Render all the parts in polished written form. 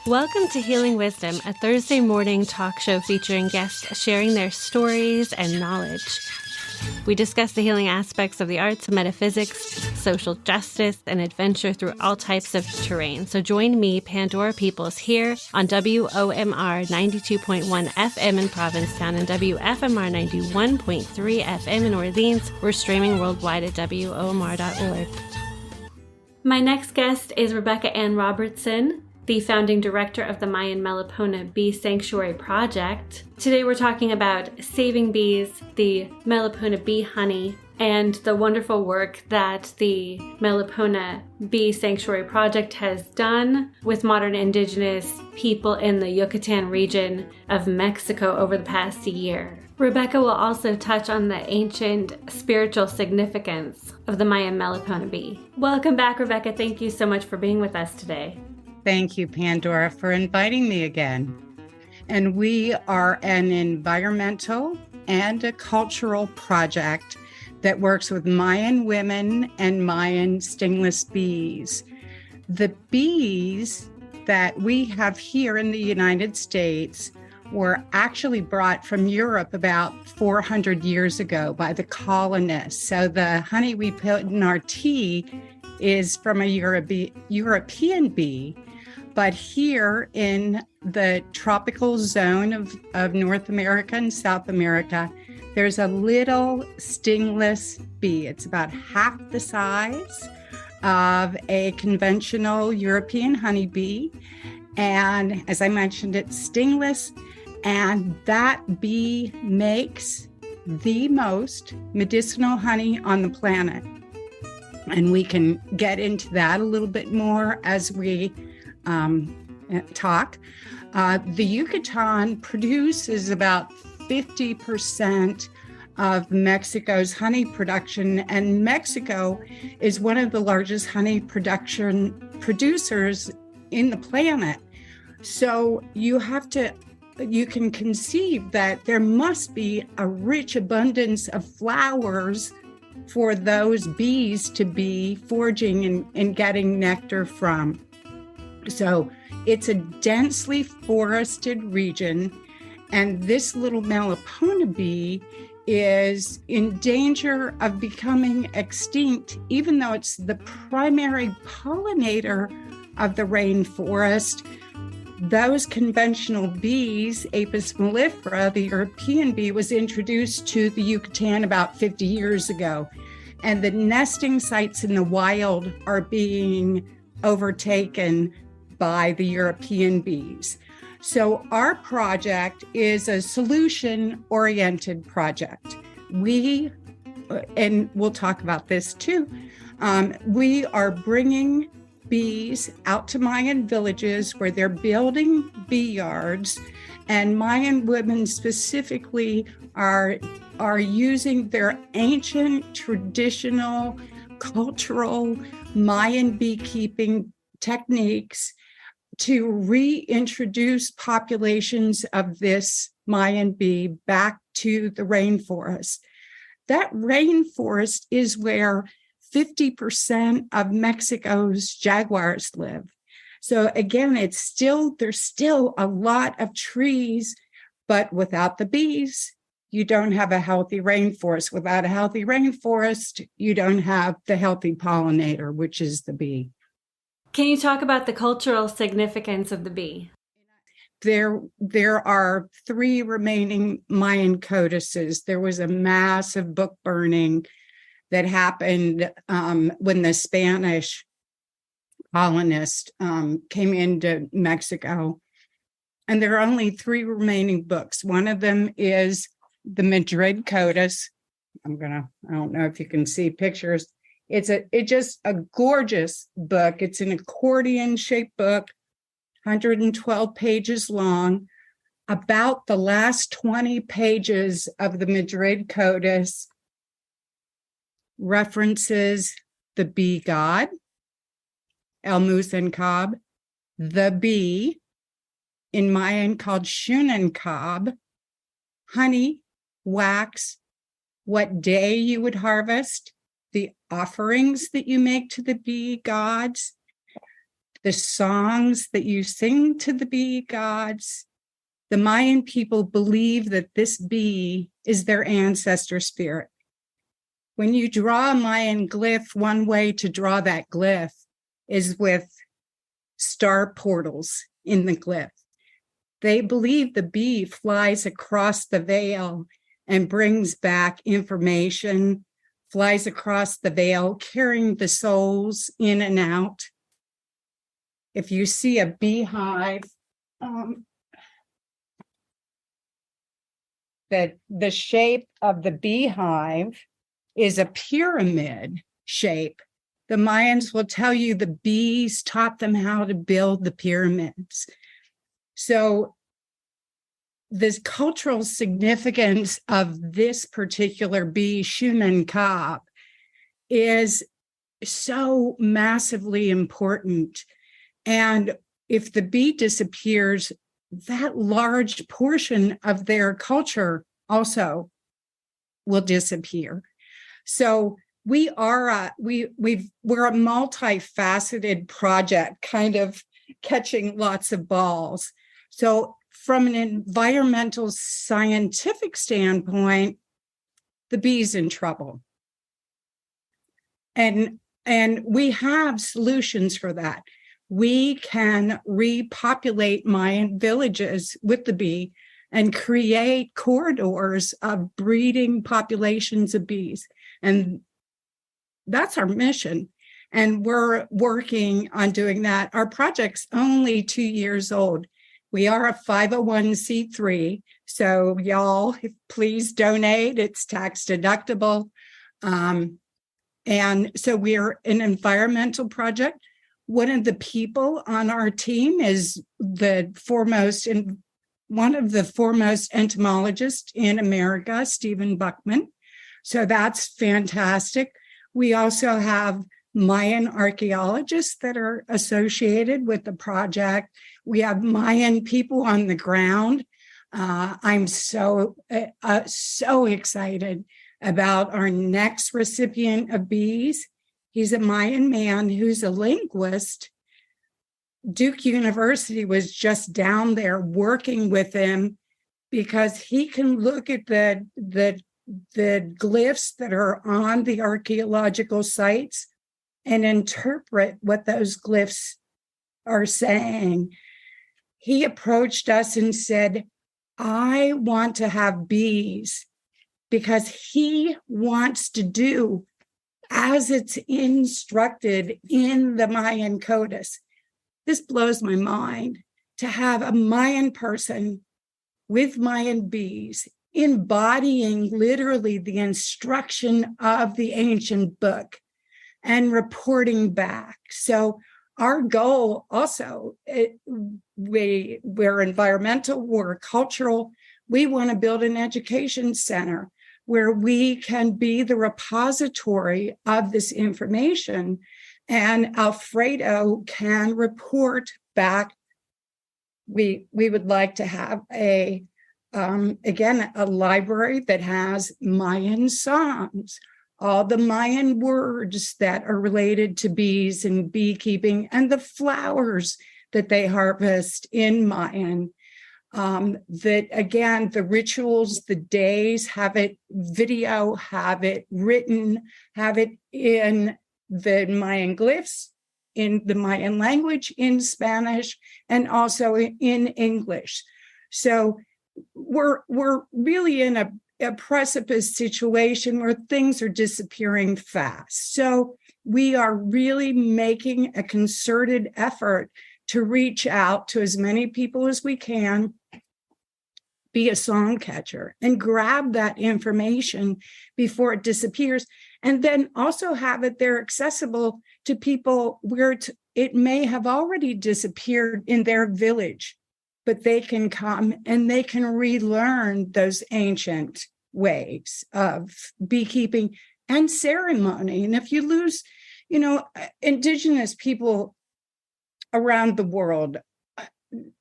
Welcome to Healing Wisdom, a Thursday morning talk show featuring guests sharing their stories and knowledge. We discuss the healing aspects of the arts, metaphysics, social justice, and adventure through all types of terrain. So join me, Pandora Peoples, here on WOMR 92.1 FM in Provincetown and WFMR 91.3 FM in Orleans. We're streaming worldwide at WOMR.org. My next guest is Rebecca Ann Robertson, the founding director of the Mayan Melipona Bee Sanctuary Project. Today we're talking about saving bees, the Melipona bee honey, and the wonderful work that the Melipona Bee Sanctuary Project has done with modern indigenous people in the Yucatan region of Mexico over the past year. Rebecca will also touch on the ancient spiritual significance of the Mayan Melipona bee. Welcome back, Rebecca. Thank you so much for being with us today. Thank you, Pandora, for inviting me again. And we are an environmental and a cultural project that works with Mayan women and Mayan stingless bees. The bees that we have here in the United States were actually brought from Europe about 400 years ago by the colonists. So the honey we put in our tea is from a European bee. But here in the tropical zone of North America and South America, there's a little stingless bee. It's about half the size of a conventional European honeybee. And as I mentioned, it's stingless. And that bee makes the most medicinal honey on the planet. And we can get into that a little bit more as we talk. The Yucatan produces about 50% of Mexico's honey production, and Mexico is one of the largest honey producers in the planet. So you can conceive that there must be a rich abundance of flowers for those bees to be foraging and getting nectar from. So it's a densely forested region, and this little Melipona bee is in danger of becoming extinct, even though it's the primary pollinator of the rainforest. Those conventional bees, Apis mellifera, the European bee, was introduced to the Yucatan about 50 years ago, and the nesting sites in the wild are being overtaken by the European bees. So our project is a solution-oriented project. And we'll talk about this too, we are bringing bees out to Mayan villages where they're building bee yards, and Mayan women specifically are using their ancient, traditional, cultural Mayan beekeeping techniques to reintroduce populations of this Mayan bee back to the rainforest. That rainforest is where 50% of Mexico's jaguars live. So again, there's still a lot of trees, but without the bees, you don't have a healthy rainforest. Without a healthy rainforest, you don't have the healthy pollinator, which is the bee. Can you talk about the cultural significance of the bee? There are 3 remaining Mayan codices. There was a massive book burning that happened when the Spanish colonists came into Mexico. And there are only 3 remaining books. One of them is the Madrid Codice. I don't know if you can see pictures. It's just a gorgeous book. It's an accordion-shaped book, 112 pages long. About the last 20 pages of the Madrid Codice references the bee god, El Muzenkab, the bee, in Mayan called Shunankab, honey, wax, what day you would harvest, the offerings that you make to the bee gods, the songs that you sing to the bee gods. The Mayan people believe that this bee is their ancestor spirit. When you draw a Mayan glyph, one way to draw that glyph is with star portals in the glyph. They believe the bee flies across the veil and brings back information, flies across the veil, carrying the souls in and out. If you see a beehive, that the shape of the beehive is a pyramid shape. The Mayans will tell you the bees taught them how to build the pyramids. So the cultural significance of this particular bee, Shunankab, is so massively important. And if the bee disappears, that large portion of their culture also will disappear. So we're a multifaceted project, kind of catching lots of balls. So from an environmental scientific standpoint, the bee's in trouble. And we have solutions for that. We can repopulate Mayan villages with the bee and create corridors of breeding populations of bees. And that's our mission. And we're working on doing that. Our project's only 2 years old. We are a 501c3. So y'all, please donate. It's tax deductible. And so we're an environmental project. One of the people on our team is one of the foremost entomologists in America, Stephen Buckman. So that's fantastic. We also have Mayan archaeologists that are associated with the project. We have Mayan people on the ground. I'm so excited about our next recipient of bees. He's a Mayan man who's a linguist. Duke University was just down there working with him because he can look at the glyphs that are on the archaeological sites and interpret what those glyphs are saying. He approached us and said, I want to have bees because he wants to do as it's instructed in the Mayan Codice. This blows my mind to have a Mayan person with Mayan bees embodying literally the instruction of the ancient book and reporting back. So our goal also, we're environmental, we're cultural. We want to build an education center where we can be the repository of this information, and Alfredo can report back. We would like to have a library that has Mayan songs, all the Mayan words that are related to bees and beekeeping, and the flowers that they harvest in Mayan. That again, the rituals, the days, have it video, have it written, have it in the Mayan glyphs, in the Mayan language, in Spanish, and also in English. So we're really in a precipice situation where things are disappearing fast. So we are really making a concerted effort to reach out to as many people as we can, be a song catcher, and grab that information before it disappears, and then also have it there accessible to people where it may have already disappeared in their village, but they can come and they can relearn those ancient ways of beekeeping and ceremony. And if you lose, indigenous people around the world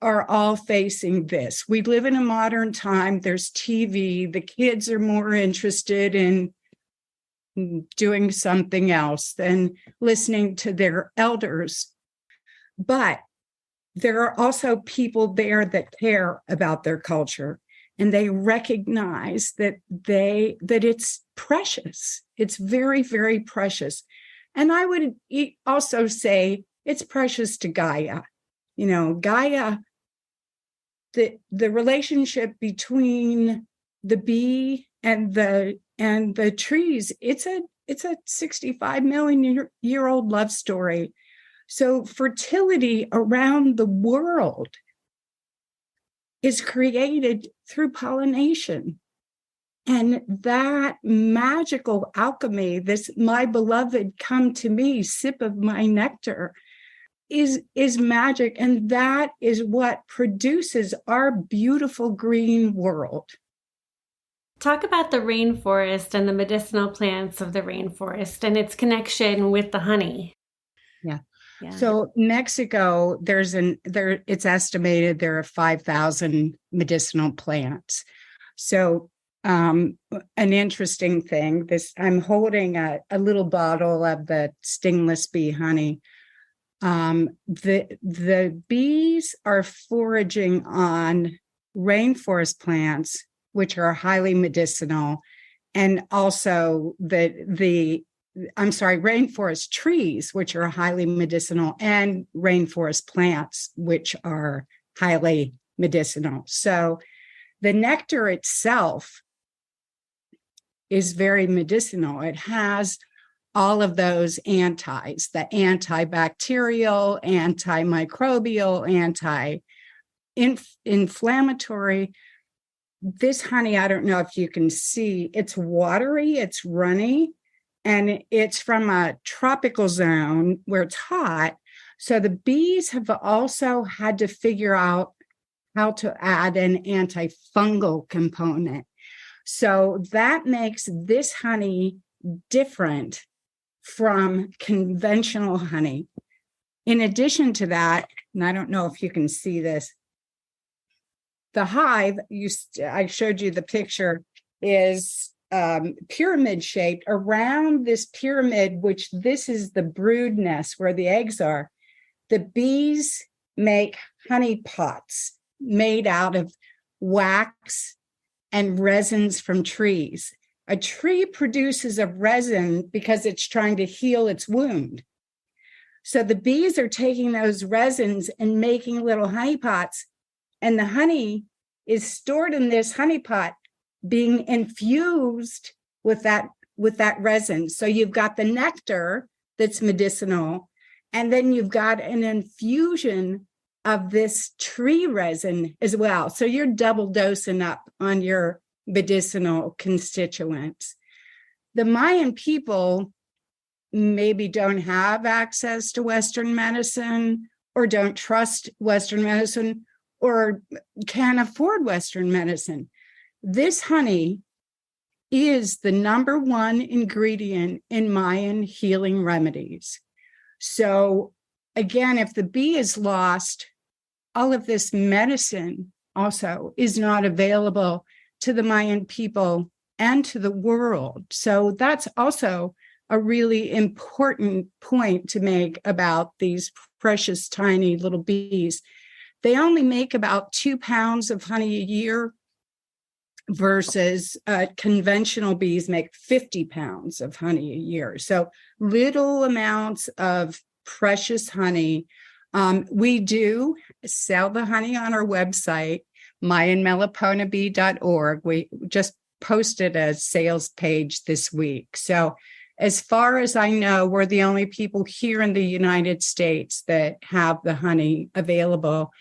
are all facing this. We live in a modern time. There's TV. The kids are more interested in doing something else than listening to their elders. But there are also people there that care about their culture, and they recognize that it's precious. It's very, very precious. And I would also say it's precious to Gaia. Gaia, the relationship between the bee and the trees, it's a 65 million year old love story. So fertility around the world is created through pollination. And that magical alchemy, this my beloved, come to me, sip of my nectar, is magic. And that is what produces our beautiful green world. Talk about the rainforest and the medicinal plants of the rainforest and its connection with the honey. Yeah. So Mexico, it's estimated there are 5,000 medicinal plants. So an interesting thing, I'm holding a little bottle of the stingless bee honey. The bees are foraging on rainforest plants, which are highly medicinal, and also rainforest trees, which are highly medicinal, and rainforest plants, which are highly medicinal. So the nectar itself is very medicinal. It has all of those antis, the antibacterial, antimicrobial, anti-inflammatory. This honey, I don't know if you can see, it's watery, it's runny, and it's from a tropical zone where it's hot. So the bees have also had to figure out how to add an antifungal component. So that makes this honey different from conventional honey. In addition to that, and I don't know if you can see this, the hive, I showed you the picture, is pyramid shaped. Around this pyramid, which this is the brood nest where the eggs are, the bees make honey pots made out of wax and resins from trees. A tree produces a resin because it's trying to heal its wound. So the bees are taking those resins and making little honey pots, and the honey is stored in this honey pot being infused with that resin. So you've got the nectar that's medicinal, and then you've got an infusion of this tree resin as well. So you're double dosing up on your medicinal constituents. The Mayan people maybe don't have access to Western medicine, or don't trust Western medicine, or can't afford Western medicine. This honey is the number one ingredient in Mayan healing remedies. So again, if the bee is lost, all of this medicine also is not available to the Mayan people and to the world. So that's also a really important point to make about these precious, tiny little bees. They only make about 2 pounds of honey a year, versus conventional bees make 50 pounds of honey a year. So little amounts of precious honey. We do sell the honey on our website, MayanMeliponabee.org. We just posted a sales page this week. So as far as I know, we're the only people here in the United States that have the honey available.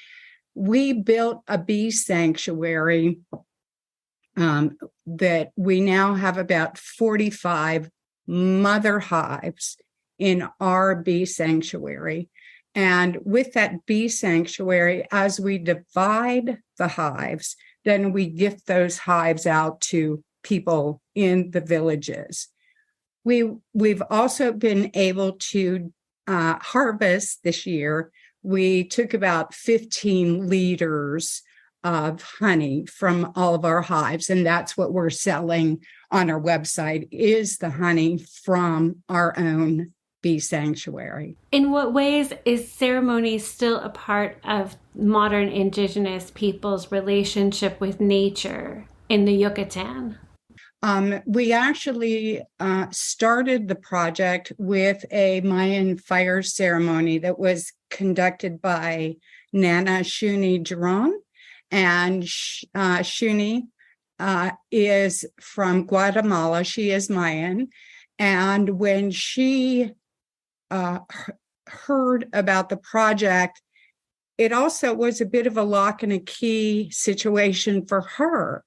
We built a bee sanctuary that we now have about 45 mother hives in our bee sanctuary. And with that bee sanctuary, as we divide the hives, then we gift those hives out to people in the villages. We've also been able to harvest this year. We took about 15 liters of honey from all of our hives, and that's what we're selling on our website, is the honey from our own bee sanctuary. In what ways is ceremony still a part of modern indigenous people's relationship with nature in the Yucatan? We actually started the project with a Mayan fire ceremony that was conducted by Nana Shuni Jerome. And Shuni is from Guatemala. She is Mayan. And when she heard about the project, it also was a bit of a lock and a key situation for her.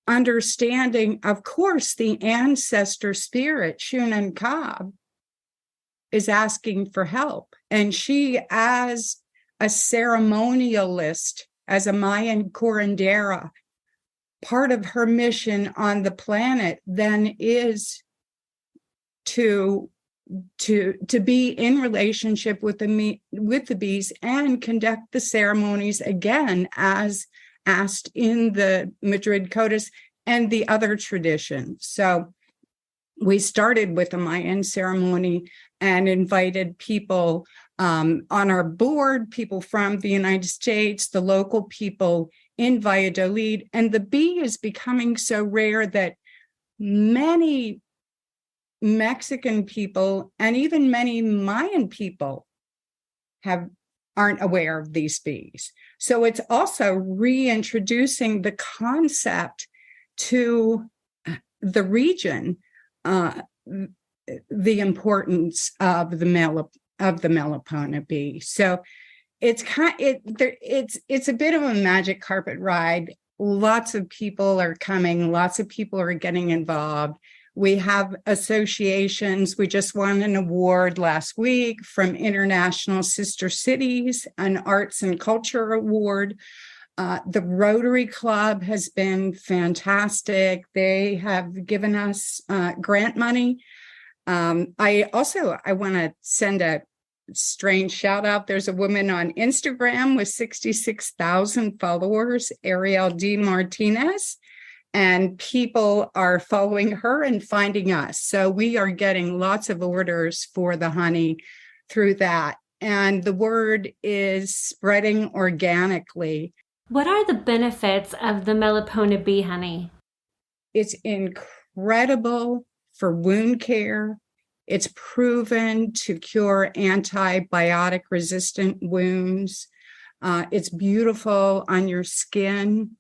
Understanding, of course, the ancestor spirit, Shunan Kab, is asking for help. And she, as a ceremonialist, as a Mayan curandera, part of her mission on the planet then is to be in relationship with the bees and conduct the ceremonies again as asked in the Madrid Codex and the other traditions. So we started with a Mayan ceremony and invited people on our board, people from the United States, the local people in Valladolid. And the bee is becoming so rare that many Mexican people and even many Mayan people aren't aware of these bees. So it's also reintroducing the concept to the region, the importance of the Melipona bee. So it's a bit of a magic carpet ride. Lots of people are coming. Lots of people are getting involved. We have associations. We just won an award last week from International Sister Cities, an Arts and Culture Award. The Rotary Club has been fantastic. They have given us grant money. I want to send a strange shout out. There's a woman on Instagram with 66,000 followers, Ariel D. Martinez. And people are following her and finding us. So we are getting lots of orders for the honey through that. And the word is spreading organically. What are the benefits of the Melipona bee honey? It's incredible for wound care. It's proven to cure antibiotic resistant wounds. It's beautiful on your skin.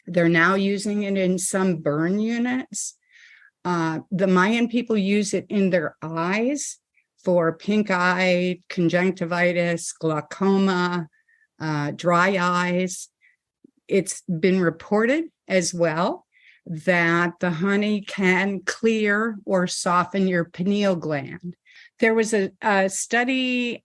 They're now using it in some burn units. The Mayan people use it in their eyes for pink eye, conjunctivitis, glaucoma, dry eyes. It's been reported as well that the honey can clear or soften your pineal gland. There was a study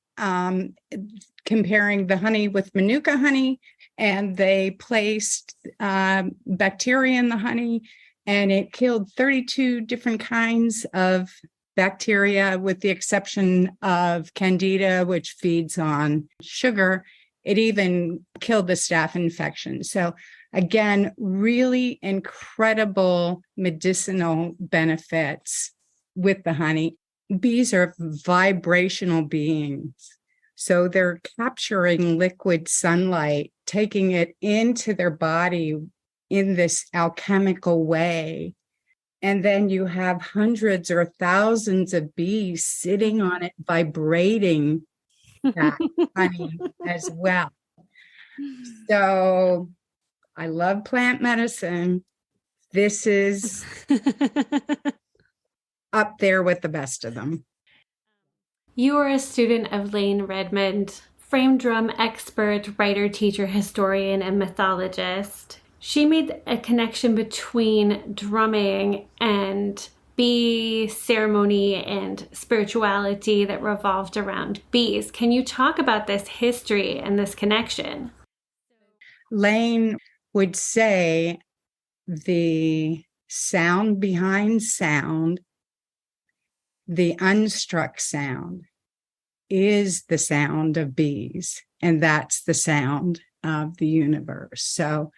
comparing the honey with Manuka honey, and they placed bacteria in the honey, and it killed 32 different kinds of bacteria, with the exception of Candida, which feeds on sugar. It even killed the staph infection. So again, really incredible medicinal benefits with the honey. Bees are vibrational beings. So they're capturing liquid sunlight, taking it into their body in this alchemical way. And then you have hundreds or thousands of bees sitting on it, vibrating that honey as well. So I love plant medicine. This is up there with the best of them. You are a student of Lane Redmond, frame drum expert, writer, teacher, historian, and mythologist. She made a connection between drumming and bee ceremony and spirituality that revolved around bees. Can you talk about this history and this connection? Lane would say the sound behind sound, the unstruck sound, is the sound of bees, and that's the sound of the universe. So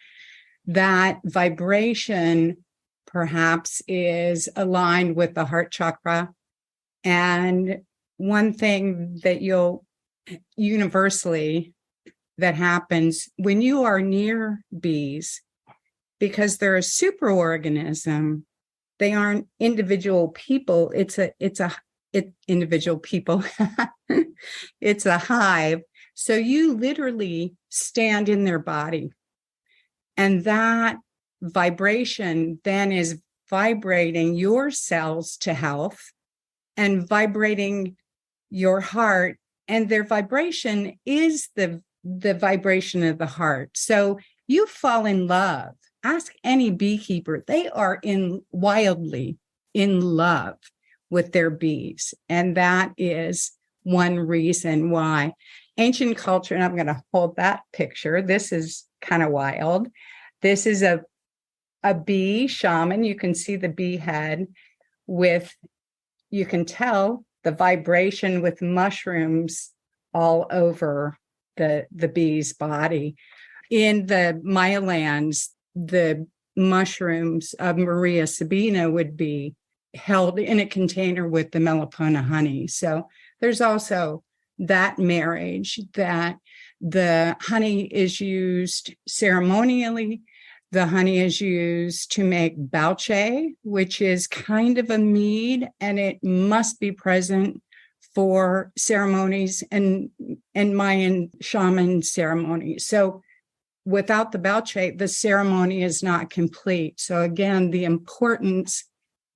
that vibration perhaps is aligned with the heart chakra, And one thing that you'll universally that happens when you are near bees, because they're a superorganism, they aren't individual people. It's individual people. It's a hive. So you literally stand in their body. And that vibration then is vibrating your cells to health and vibrating your heart. And their vibration is the vibration of the heart. So you fall in love. Ask any beekeeper. They are wildly in love with their bees. And that is one reason why ancient culture, and I'm going to hold that picture. This is kind of wild. This is a bee shaman. You can see the bee head you can tell the vibration with mushrooms all over the bee's body. In the Maya lands, the mushrooms of Maria Sabina would be held in a container with the Melipona honey. So there's also that marriage, that the honey is used ceremonially. The honey is used to make balche, which is kind of a mead, and it must be present for ceremonies and Mayan shaman ceremonies. So without the balche, the ceremony is not complete. So again, the importance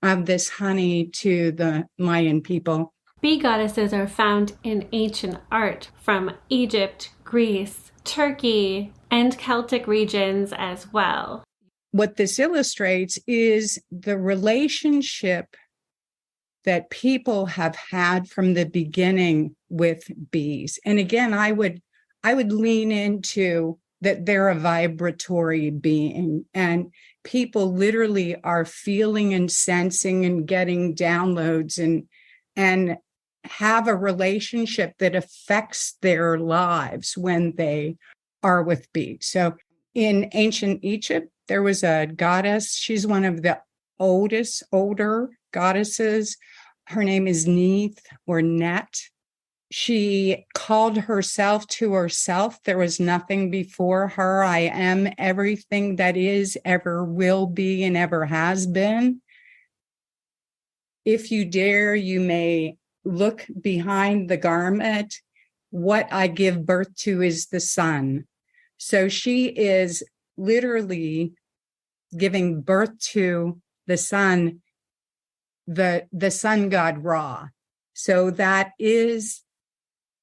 of this honey to the Mayan people. Bee goddesses are found in ancient art from Egypt, Greece, Turkey, and Celtic regions as well. What this illustrates is the relationship that people have had from the beginning with bees. And again, I would lean into that they're a vibratory being, and people literally are feeling and sensing and getting downloads and have a relationship that affects their lives when they are with bees. So in ancient Egypt, there was a goddess. She's one of the older goddesses. Her name is Neith or Net. She called herself to herself. There was nothing before her. I am everything that is, ever will be, and ever has been. If you dare, you may look behind the garment. What I give birth to is the sun. So she is literally giving birth to the sun, the sun god Ra. So that is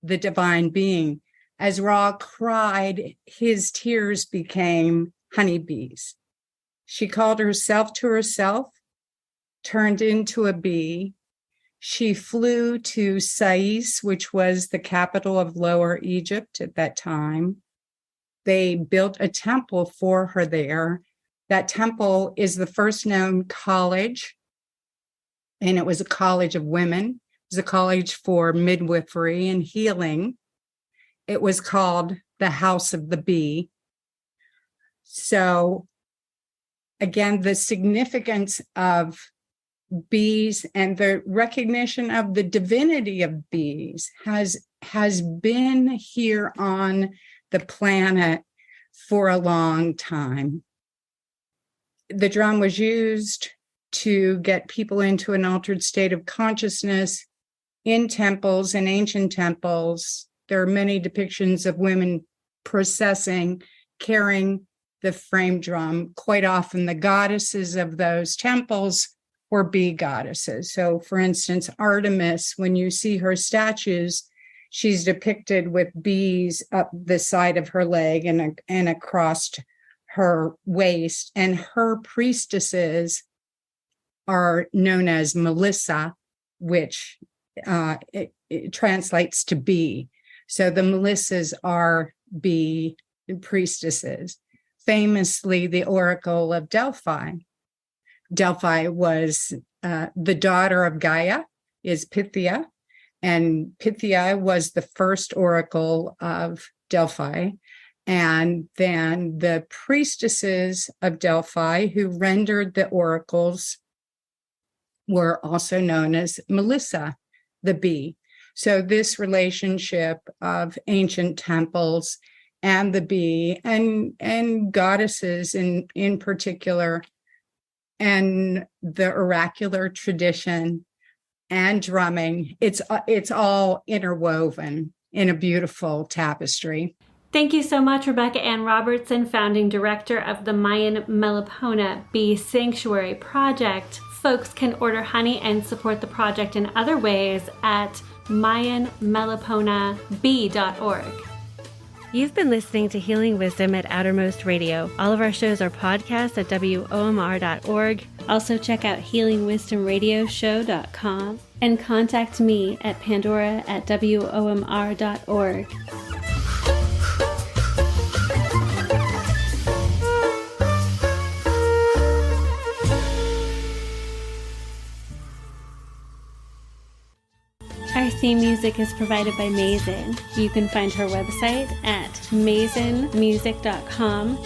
the divine being. As Ra cried, his tears became honeybees. She called herself to herself, turned into a bee. She flew to Sais, which was the capital of Lower Egypt at that time. They built a temple for her there. That temple is the first known college, and it was a college of women. It was a college for midwifery and healing. It was called the House of the Bee. So again, the significance of bees and the recognition of the divinity of bees has been here on the planet for a long time. The drum was used to get people into an altered state of consciousness in temples and ancient temples. There are many depictions of women processing, carrying the frame drum. Quite often, the goddesses of those temples were bee goddesses. So, for instance, Artemis, when you see her statues, she's depicted with bees up the side of her leg and across her waist. And her priestesses are known as Melissa, which it translates to bee. So the Melissas are bee priestesses. Famously, the Oracle of Delphi. Delphi was the daughter of Gaia, is Pythia, and Pythia was the first oracle of Delphi. And then the priestesses of Delphi who rendered the oracles were also known as Melissa. the bee. So this relationship of ancient temples and the bee and goddesses in particular, and the oracular tradition and drumming, it's all interwoven in a beautiful tapestry. Thank you so much, Rebecca Ann Robertson, founding director of the Mayan Melipona Bee Sanctuary Project. Folks can order honey and support the project in other ways at mayanmeliponabee.org. You've been listening to Healing Wisdom at Outermost Radio. All of our shows are podcasts at WOMR.org. Also check out healingwisdomradioshow.com and contact me at pandora@WOMR.org. Our theme music is provided by Mazen. You can find her website at mazenmusic.com